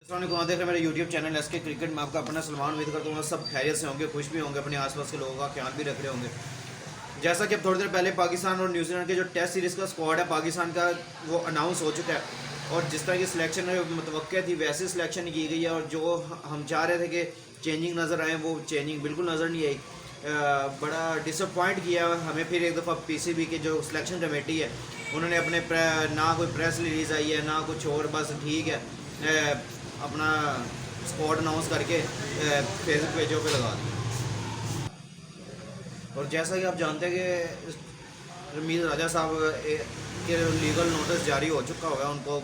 अस्सलाम देख रहे हैं मेरे यूट्यूब चैनल एसके क्रिकेट में। आपका अपना सलमान, उम्मीद करता हूँ सब खैरियत से होंगे, खुश भी होंगे, अपने आसपास के लोगों का ख्याल भी रख रहे होंगे। जैसा कि अब थोड़ी देर पहले पाकिस्तान और न्यूजीलैंड के जो टेस्ट सीरीज़ का स्क्वाड है पाकिस्तान का वो अनाउंस हो चुका है और जिस तरह की सिलेक्शन मुतवक्किया थी वैसी सिलेक्शन की गई है और जो हम चाह रहे थे कि चेंजिंग नज़र आए वो चेंजिंग बिल्कुल नज़र नहीं आई। बड़ा डिसअपॉइंट किया हमें फिर एक दफ़ा पीसीबी की जो सिलेक्शन कमेटी है उन्होंने अपने ना कोई प्रेस रिलीज़ आई है ना कुछ और, बस ठीक है अपना स्क्वाड अनाउंस करके फेसबुक पेजों पे लगा दिया। और जैसा कि आप जानते हैं कि रमीज़ राजा साहब के लीगल नोटिस जारी हो चुका हुआ है, उनको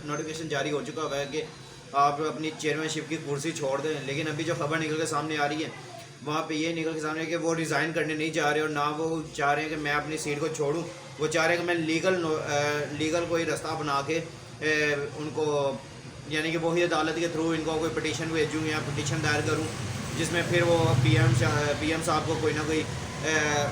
नोटिफिकेशन जारी हो चुका हुआ है कि आप अपनी चेयरमैनशिप की कुर्सी छोड़ दें। लेकिन अभी जो खबर निकल के सामने आ रही है वहाँ पे ये निकल के सामने है कि वो रिज़ाइन करने नहीं चाह रहे और ना वो चाह रहे हैं कि मैं अपनी सीट को छोड़ूं, वो चाह रहे हैं कि मैं लीगल कोई रास्ता बना के उनको यानी कि वही अदालत के थ्रू इनको कोई पटिशन भेजूँ या पटिशन दायर करूँ जिसमें फिर वो पीएम साहब को कोई ना कोई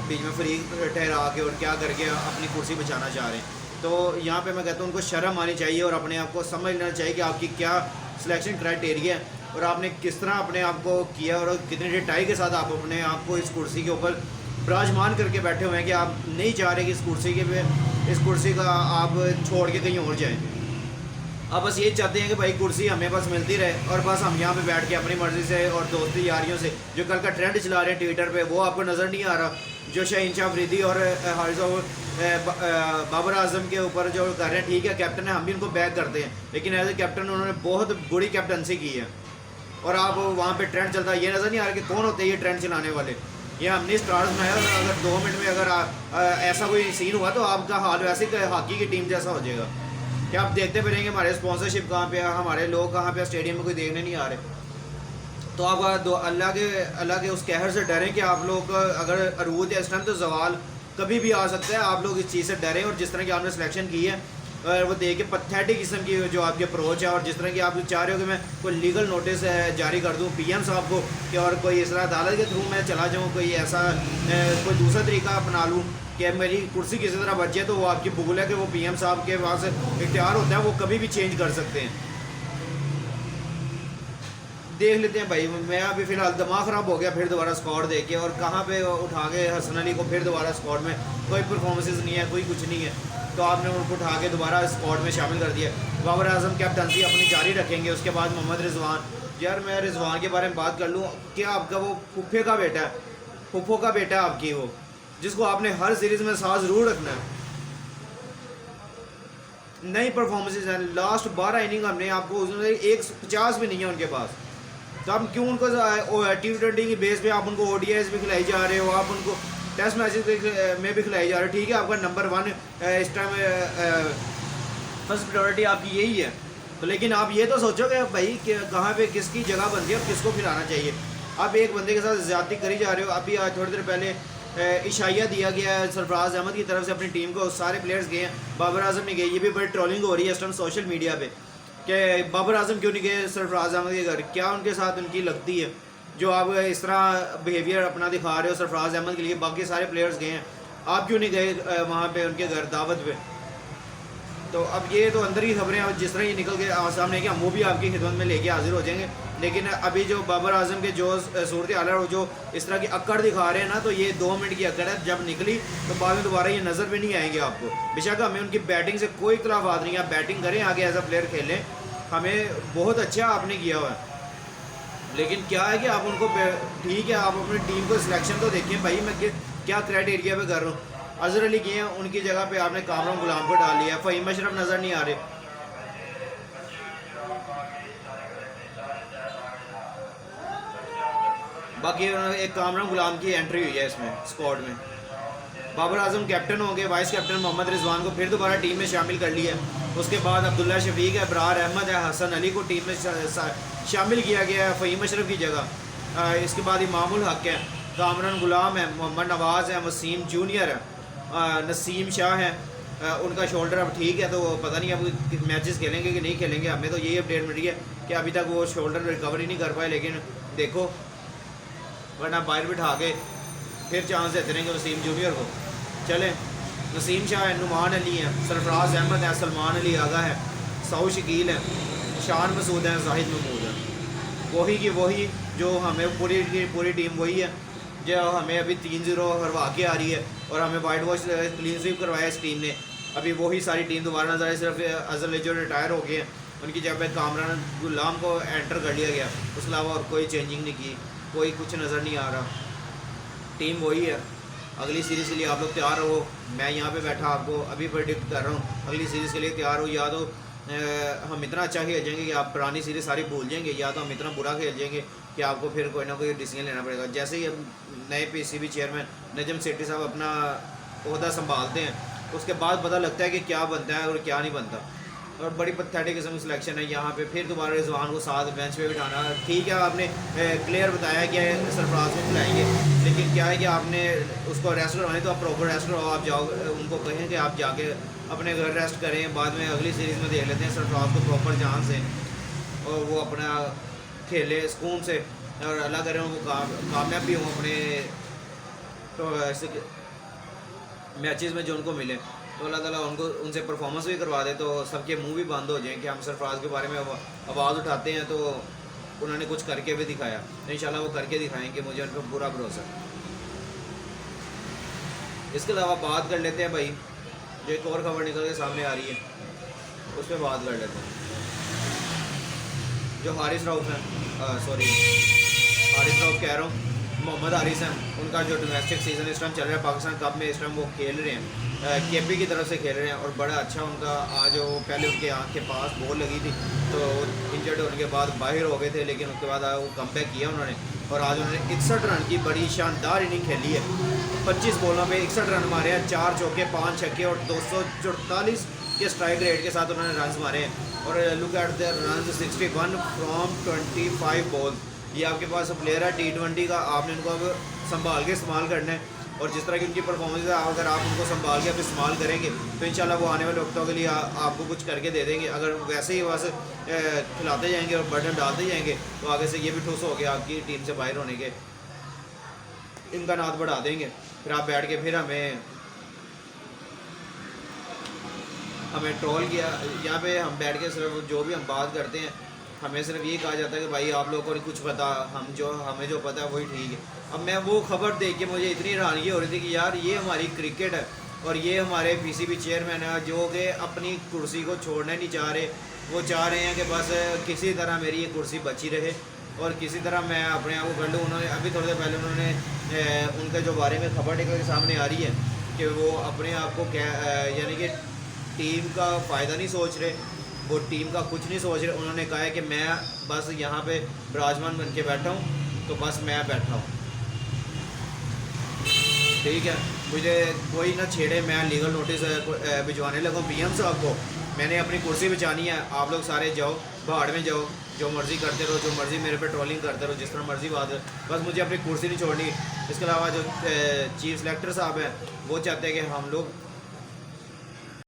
बीच में फरीक ठहरा के और क्या करके अपनी कुर्सी बचाना चाह रहे हैं। तो यहाँ पे मैं कहता हूँ उनको शर्म आनी चाहिए और अपने आप को समझ लेना चाहिए कि आपकी क्या सिलेक्शन क्राइटेरिया है और आपने किस तरह अपने आप को किया और कितनी डिटाई के साथ आप अपने आप को इस कुर्सी के ऊपर विराजमान करके बैठे हुए हैं कि आप नहीं चाह रहे कि इस कुर्सी का आप छोड़ के कहीं और जाएँ। अब बस ये चाहते हैं कि भाई कुर्सी हमें बस मिलती रहे और बस हम यहाँ पे बैठ के अपनी मर्ज़ी से और दोस्ती यारियों से जो कल का ट्रेंड चला रहे हैं ट्विटर पे वो आपको नज़र नहीं आ रहा, जो शाहीन शाह अफरीदी और बाबर आजम के ऊपर जो कर रहे हैं। ठीक है कैप्टन है, हम भी उनको बैक करते हैं, लेकिन एज ए कैप्टन उन्होंने बहुत बुरी कैप्टनसी की है और आप वहाँ पर ट्रेंड चलता है, ये नज़र नहीं आ रहा कि कौन होते हैं ये ट्रेंड चलाने वाले। ये हमने स्टार्स बनाया और अगर 2 मिनट में अगर ऐसा कोई सीन हुआ तो आपका हाल वैसे हॉकी की टीम जैसा हो जाएगा कि आप देखते भी रहेंगे हमारे स्पॉन्सरशिप कहाँ पे है, हमारे लोग कहाँ पे स्टेडियम में कोई देखने नहीं आ रहे। तो आप अल्लाह के उस कहर से डरें कि आप लोग अगर अरूद या इस टाइम तो जवाल कभी भी आ सकता है, आप लोग इस चीज़ से डरें। और जिस तरह की आपने सिलेक्शन की है वो देख के पथेटिक किस्म की जो आपकी अप्रोच है और जिस तरह की आप चाह रहे हो कि मैं कोई लीगल नोटिस जारी कर दूँ पीएम साहब को कि और कोई इस तरह अदालत के थ्रू मैं चला जाऊँ, कोई ऐसा कोई दूसरा तरीका अपना लूँ कि मेरी कुर्सी किसी तरह बच जाए, तो वो आपकी भूल है कि वो पीएम साहब के पास इख्तियार होता है, वो कभी भी चेंज कर सकते हैं। देख लेते हैं भाई, मैं अभी फ़िलहाल दिमाग ख़राब हो गया फिर दोबारा स्क्वाड देख के और कहाँ पे उठा के हसन अली को फिर दोबारा स्क्वाड में, कोई परफॉर्मेंसेस नहीं है, कोई कुछ नहीं है, तो आपने उनको उठा के दोबारा स्क्वाड में शामिल कर दिया। बाबर आजम कैप्टनसी अपनी जारी रखेंगे, उसके बाद मोहम्मद रिजवान। यार मैं रिजवान के बारे में बात कर लूँ, क्या आपका वो फुफे का बेटा है, फुफो का बेटा है आपकी, वो जिसको आपने हर सीरीज़ में साथ ज़रूर रखना है। नई परफॉर्मेंसेज हैं, लास्ट 12 इनिंग हमने आपको 150 भी नहीं है उनके पास, तो आप क्यों उनको T20 की बेस पे आप उनको ODIs भी खिलाई जा रहे हो, आप उनको टेस्ट मैचेस में भी खिलाई जा रहे हो। ठीक है आपका नंबर 1 इस टाइम फर्स्ट प्रायोरिटी आपकी यही है, तो लेकिन आप ये तो सोचो कि भाई कहाँ पे किसकी जगह बनती है और किसको खिलाना चाहिए। आप एक बंदे के साथ ज़्यादती करी जा रहे हो। अभी आज थोड़ी देर पहले इशाया दिया गया है सरफराज अहमद की तरफ से अपनी टीम को, सारे प्लेयर्स गए हैं, बाबर आजम नहीं गए। ये भी बड़ी ट्रोलिंग हो रही है इस टाइम सोशल मीडिया पे कि बाबर आजम क्यों नहीं गए सरफराज अहमद के घर, क्या उनके साथ उनकी लगती है जो आप इस तरह बिहेवियर अपना दिखा रहे हो सरफराज अहमद के लिए। बाकी सारे प्लेयर्स गए हैं, आप क्यों नहीं गए वहाँ पे उनके घर दावत पे। तो अब ये तो अंदर की खबरें हैं, जिस तरह ये निकल के सामने कि हम वो भी आपकी खिदमत में लेके हाजिर हो जाएंगे। लेकिन अभी जो बाबर आजम के जो सूरत हाल है जो इस तरह की अक्कड़ दिखा रहे हैं ना, तो ये 2 मिनट की अक्कड़ है, जब निकली तो बाद में दोबारा ये नज़र भी नहीं आएंगे आपको। बेशक हमें उनकी बैटिंग से कोई इख्तिलाफ़ात नहीं है, आप बैटिंग करें, आगे एज अ प्लेयर खेलें, हमें बहुत अच्छा आपने किया हुआ है। लेकिन क्या है कि आप उनको ठीक है आप अपनी टीम को सिलेक्शन तो देखें भाई, मैं क्या क्राइटेरिया पे कर रहा हूँ। अजहर अली गए हैं, उनकी जगह पे आपने कामरान गुलाम को डाल लिया, फ़हीम अशरफ नज़र नहीं आ रहे। बाकी एक कामरान गुलाम की एंट्री हुई है इसमें स्क्वाड में। बाबर आजम कैप्टन होंगे, वाइस कैप्टन मोहम्मद रिजवान को फिर दोबारा टीम में शामिल कर लिया। उसके बाद अब्दुल्ला शफीक है, इब्रार अहमद है, हसन अली को टीम में शामिल किया गया है फ़हीम अशरफ की जगह। इसके बाद इमामुल हक है, कामरान गुलाम है, मोहम्मद नवाज़ है, वसीम जूनियर है, नसीम शाह है। उनका शोल्डर अब ठीक है, तो पता नहीं अब मैचेस खेलेंगे कि नहीं खेलेंगे। हमें तो यही अपडेट मिली है कि अभी तक वो शोल्डर रिकवरी नहीं कर पाए, लेकिन देखो वरना बाहर बिठा के फिर चांस देते रहेंगे वसीम जूनियर को। चले नसीम शाह है, नुमान अली है, सरफराज अहमद है, सलमान अली आगा है, साउ शकील है, शान मसूद हैं, जाहिद महमूद हैं, वही की वही जो हमें पूरी की पूरी टीम वही है जो हमें अभी 3-0 हरवा के आ रही है और हमें वाइट वॉश क्लीन स्वीप करवाया इस टीम ने। अभी वही सारी टीम दोबारा नजर आई, सिर्फ अजहर जो रिटायर हो गए हैं उनकी जगह पे कामरान गुलाम को एंटर कर लिया गया, उसके अलावा और कोई चेंजिंग नहीं की, कोई कुछ नज़र नहीं आ रहा, टीम वही है। अगली सीरीज़ के लिए आप लोग तैयार हो, मैं यहाँ पे बैठा आपको अभी प्रेडिक्ट कर रहा हूँ, अगली सीरीज़ के लिए तैयार हो। या तो हम इतना अच्छा खेल जाएंगे कि आप पुरानी सीरीज़ सारी भूल जाएंगे, या तो हम इतना बुरा खेल जाएंगे कि आपको फिर कोई ना कोई डिसीजन लेना पड़ेगा। जैसे ही नए PCB चेयरमैन नजम सेठी साहब अपना ओहदा संभालते हैं उसके बाद पता लगता है कि क्या बनता है और क्या नहीं बनता, और बड़ी पथेटिक किस्म की सिलेक्शन है। यहाँ पे फिर दोबारा रिजवान को साथ बेंच पे बिठाना, ठीक है आपने क्लियर बताया कि सरफराज को खिलाएंगे, लेकिन क्या है कि आपने उसको रेस्ट करवाने तो आप प्रॉपर रेस्ट करवाओ, आप जाओ उनको कहें कि आप जाके अपने घर रेस्ट करें, बाद में अगली सीरीज़ में देख लेते हैं सरफराज को प्रॉपर जान से और वो अपना खेले सुकून से, और अल्लाह करें वो कामयाब भी हों अपने तो ऐसे मैचेस में जो उनको मिले, तो अल्लाह ताला उनको उनसे परफॉर्मेंस भी करवा दे, तो सबके मुंह भी बंद हो जाएं कि हम सरफराज के बारे में आवाज़ उठाते हैं तो उन्होंने कुछ करके भी दिखाया। इंशाल्लाह वो करके दिखाएंगे, मुझे उन पर पूरा भरोसा है। इसके अलावा बात कर लेते हैं भाई, जो एक और खबर निकल के सामने आ रही है उस पर बात कर लेते हैं। जो हारिस रऊफ हैं, सॉरी हारिस रऊफ कह रहा हूँ, मोहम्मद हारिस हैं, उनका जो डोमेस्टिक सीज़न इस टाइम चल रहा है पाकिस्तान कप में, इस टाइम वो खेल रहे हैं, KP की तरफ से खेल रहे हैं और बड़ा अच्छा उनका आज वो पहले उनके आँख के पास बॉल लगी थी तो इंजर्ड होने के बाद बाहर हो गए थे, लेकिन उसके बाद वो कमबैक किया उन्होंने और आज उन्होंने 61 रन की बड़ी शानदार इनिंग खेली है। 25 बॉलों पे 61 रन मारे हैं, 4 चौके 5 छक्के और 244 के स्ट्राइक रेट के साथ उन्होंने रन मारे हैं। और look at the run 61 from 25 ball. ये आपके पास प्लेयर है T20 का, आपने उनको अब संभाल के इस्तेमाल करना है और जिस तरह की उनकी परफॉर्मेंस है अगर आप उनको संभाल के अब इस्तेमाल करेंगे तो इंशाल्लाह वो आने वाले वक्तों के लिए आपको कुछ करके दे देंगे। अगर वैसे ही बस खिलाते जाएंगे और बर्डन डालते जाएंगे तो आगे से ये भी ठुस हो गया आपकी टीम से बाहर होने के इम्कानात बढ़ा देंगे, फिर आप बैठ के फिर हमें ट्रोल किया। यहाँ पे हम बैठ के सिर्फ जो भी हम बात करते हैं हमें सिर्फ ये कहा जाता है कि भाई आप लोगों को कुछ पता, हमें जो पता है वही ठीक है। अब मैं वो खबर देख के मुझे इतनी हैरानगी हो रही थी कि यार ये हमारी क्रिकेट है और ये हमारे PCB चेयरमैन है जो कि अपनी कुर्सी को छोड़ना नहीं चाह रहे, वो चाह रहे हैं कि बस किसी तरह मेरी ये कुर्सी बची रहे और किसी तरह मैं अपने आप को कर लूँ। उन्होंने अभी थोड़ी देर पहले उन्होंने उनके जो बारे में खबर निकल के सामने आ रही है कि वो अपने आप को क्या यानी कि टीम का फ़ायदा नहीं सोच रहे, वो टीम का कुछ नहीं सोच रहे। उन्होंने कहा है कि मैं बस यहाँ पे विराजमान बन के बैठा हूँ तो बस मैं बैठा हूँ, ठीक है, मुझे कोई ना छेड़े, मैं लीगल नोटिस भिजवाने लगा PM साहब को, मैंने अपनी कुर्सी बचानी है, आप लोग सारे जाओ भाड़ में जाओ, जो मर्ज़ी करते रहो, जो मर्ज़ी मेरे पे ट्रोलिंग करते रहो, जिस तरह मर्ज़ी बात है, बस मुझे अपनी कुर्सी नहीं छोड़नी। इसके अलावा जो चीफ सेलेक्टर साहब हैं वो चाहते हैं कि हम लोग